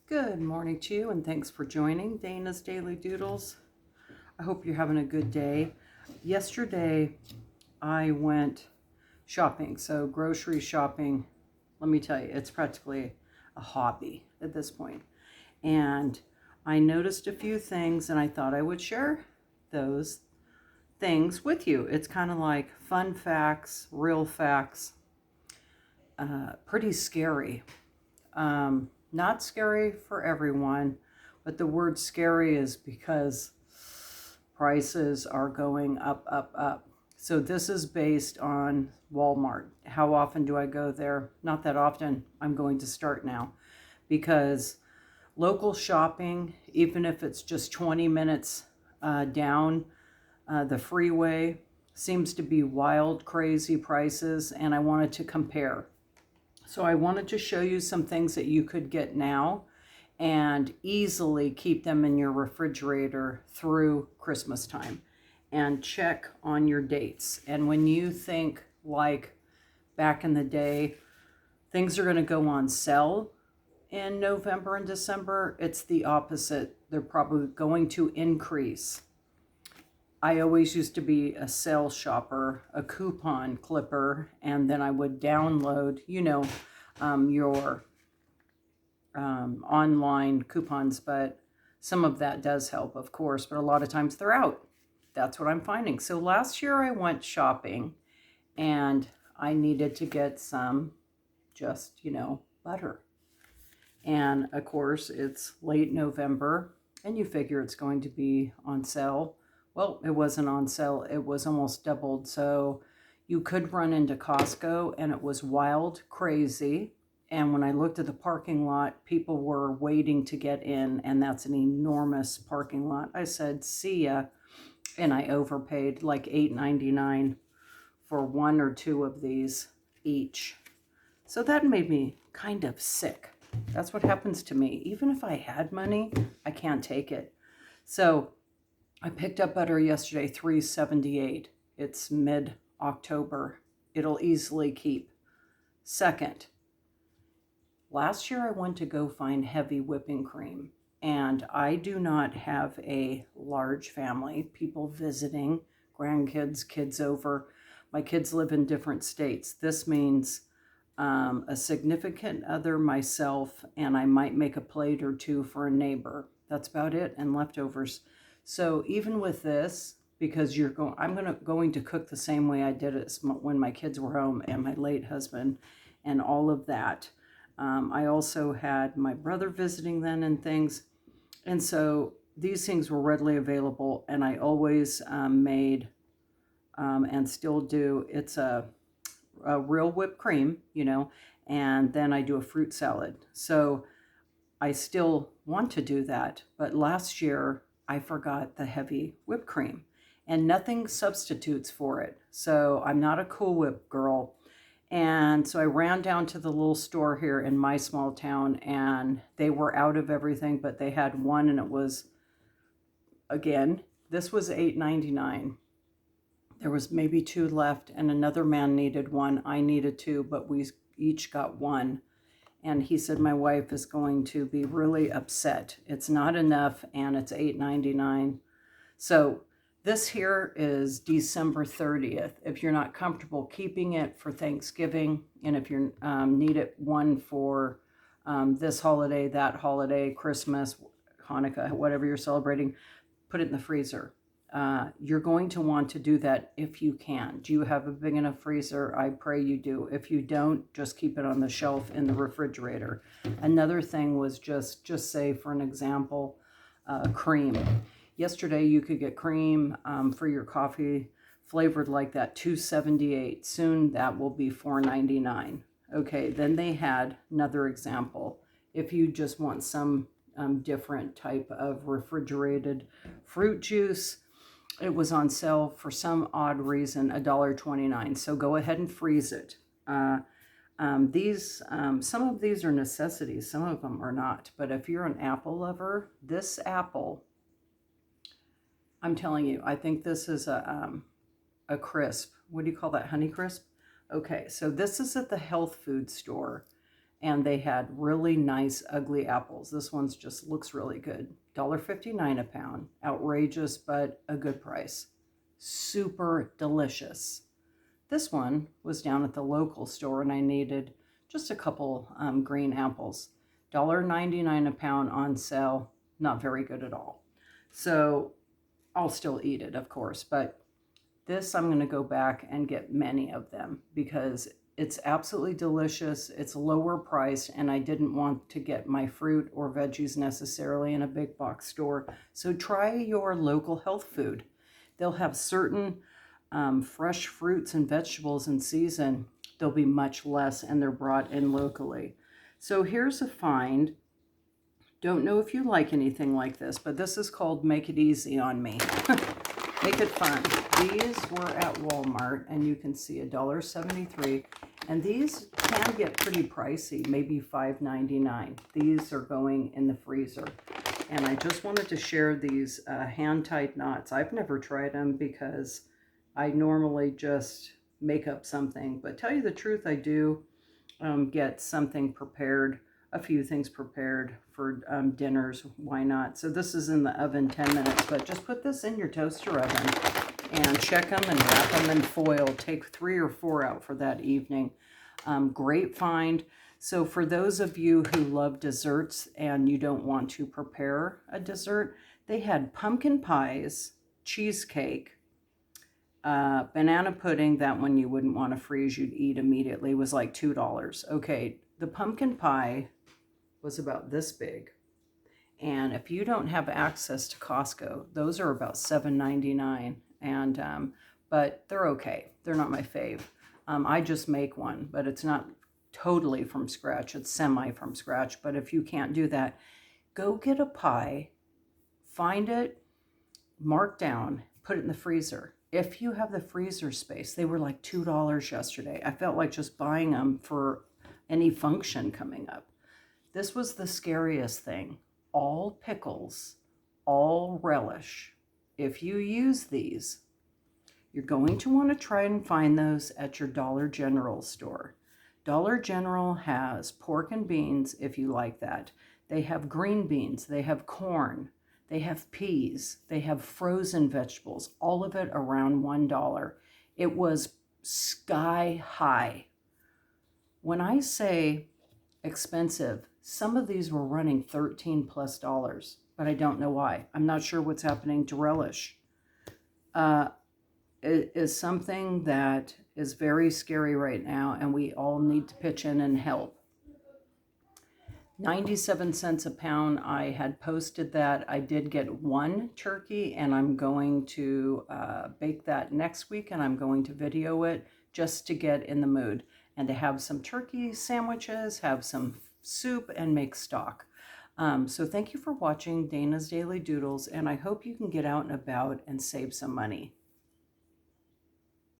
Good morning to you, and thanks for joining Dana's Daily Doodles. I hope you're having a good day. Yesterday, I went shopping. So, grocery shopping, let me tell you, it's practically a hobby at this point. And I noticed a few things, and I thought I would share those things with you. It's kind of like fun facts, real facts, pretty scary. Not scary for everyone, but the word scary is because prices are going up, up, up. So this is based on Walmart. How often do I go there? Not that often. I'm going to start now because local shopping, even if it's just 20 minutes down the freeway, seems to be wild, crazy prices, and I wanted to compare. So I wanted to show you some things that you could get now and easily keep them in your refrigerator through Christmas time, and check on your dates. And when you think like back in the day, things are going to go on sale in November and December, it's the opposite. They're probably going to increase. I always used to be a sale shopper, a coupon clipper, and then I would download, your online coupons, but some of that does help, of course, but a lot of times they're out. That's what I'm finding. So last year I went shopping and I needed to get some just, butter. And of course, it's late November and you figure it's going to be on sale. Well, it wasn't on sale. It was almost doubled. So you could run into Costco and it was wild, crazy. And when I looked at the parking lot, people were waiting to get in, and that's an enormous parking lot. I said, see ya. And I overpaid like $8.99 for one or two of these each. So that made me kind of sick. That's what happens to me. Even if I had money, I can't take it. So I picked up butter yesterday, $3.78. It's mid-October. It'll easily keep. Second, last year I went to go find heavy whipping cream, and I do not have a large family, people visiting, grandkids, kids over. My kids live in different states. This means a significant other, myself, and I might make a plate or two for a neighbor. That's about it, and leftovers. So even with this, because I'm going to cook the same way I did it when my kids were home and my late husband and all of that. I also had my brother visiting then and things. And so these things were readily available, and I always made and still do. It's a real whipped cream, and then I do a fruit salad. So I still want to do that. But last year I forgot the heavy whipped cream, and nothing substitutes for it. So I'm not a Cool Whip girl. And so I ran down to the little store here in my small town, and they were out of everything, but they had one, and it was, again, this was $8.99. There was maybe two left, and another man needed one. I needed two, but we each got one. And he said, my wife is going to be really upset. It's not enough, and it's $8.99. So this here is December 30th. If you're not comfortable keeping it for Thanksgiving, and if you need it one for this holiday, that holiday, Christmas, Hanukkah, whatever you're celebrating, put it in the freezer. You're going to want to do that if you can. Do you have a big enough freezer? I pray you do. If you don't, just keep it on the shelf in the refrigerator. Another thing was just say, for an example, cream. Yesterday you could get cream for your coffee flavored like that, $2.78. Soon that will be $4.99. Okay, then they had another example. If you just want some different type of refrigerated fruit juice, it was on sale for some odd reason, $1.29. So go ahead and freeze it. Some of these are necessities, some of them are not. But if you're an apple lover, this apple, I'm telling you, I think this is a crisp. What do you call that? Honey crisp? Okay, so this is at the health food store. And they had really nice, ugly apples. This one's just looks really good. $1.59 a pound. Outrageous, but a good price. Super delicious. This one was down at the local store and I needed just a couple green apples. $1.99 a pound on sale. Not very good at all. So I'll still eat it, of course, but this I'm going to go back and get many of them because it's absolutely delicious. It's lower priced, and I didn't want to get my fruit or veggies necessarily in a big box store. So try your local health food. They'll have certain fresh fruits and vegetables in season. They'll be much less, and they're brought in locally. So here's a find. Don't know if you like anything like this, but this is called Make It Easy on Me. Make it fun. These were at Walmart, and you can see $1.73. And these can get pretty pricey, maybe $5.99. These are going in the freezer. And I just wanted to share these hand-tied knots. I've never tried them because I normally just make up something. But tell you the truth, I do get something prepared, a few things prepared for dinners. Why not? So this is in the oven 10 minutes, but just put this in your toaster oven and check them and wrap them in foil. Take 3 or 4 out for that evening. Great find. So for those of you who love desserts and you don't want to prepare a dessert, they had pumpkin pies, cheesecake, banana pudding. That one you wouldn't want to freeze, you'd eat immediately, was like $2. Okay, the pumpkin pie was about this big. And if you don't have access to Costco, those are about $7.99. And but they're okay. They're not my fave. I just make one, but it's not totally from scratch. It's semi from scratch. But if you can't do that, go get a pie, find it, mark down, put it in the freezer. If you have the freezer space, they were like $2 yesterday. I felt like just buying them for any function coming up. This was the scariest thing. All pickles, all relish. If you use these, you're going to want to try and find those at your Dollar General store. Dollar General has pork and beans, if you like that. They have green beans, they have corn, they have peas, they have frozen vegetables, all of it around $1. It was sky high. When I say expensive, some of these were running $13+, but I don't know why. I'm not sure what's happening to relish. It is something that is very scary right now, and we all need to pitch in and help. 97 cents a pound. I had posted that. I did get one turkey, and I'm going to bake that next week, and I'm going to video it just to get in the mood and to have some turkey sandwiches, have some soup, and make stock. So thank you for watching Dana's Daily Doodles, and I hope you can get out and about and save some money.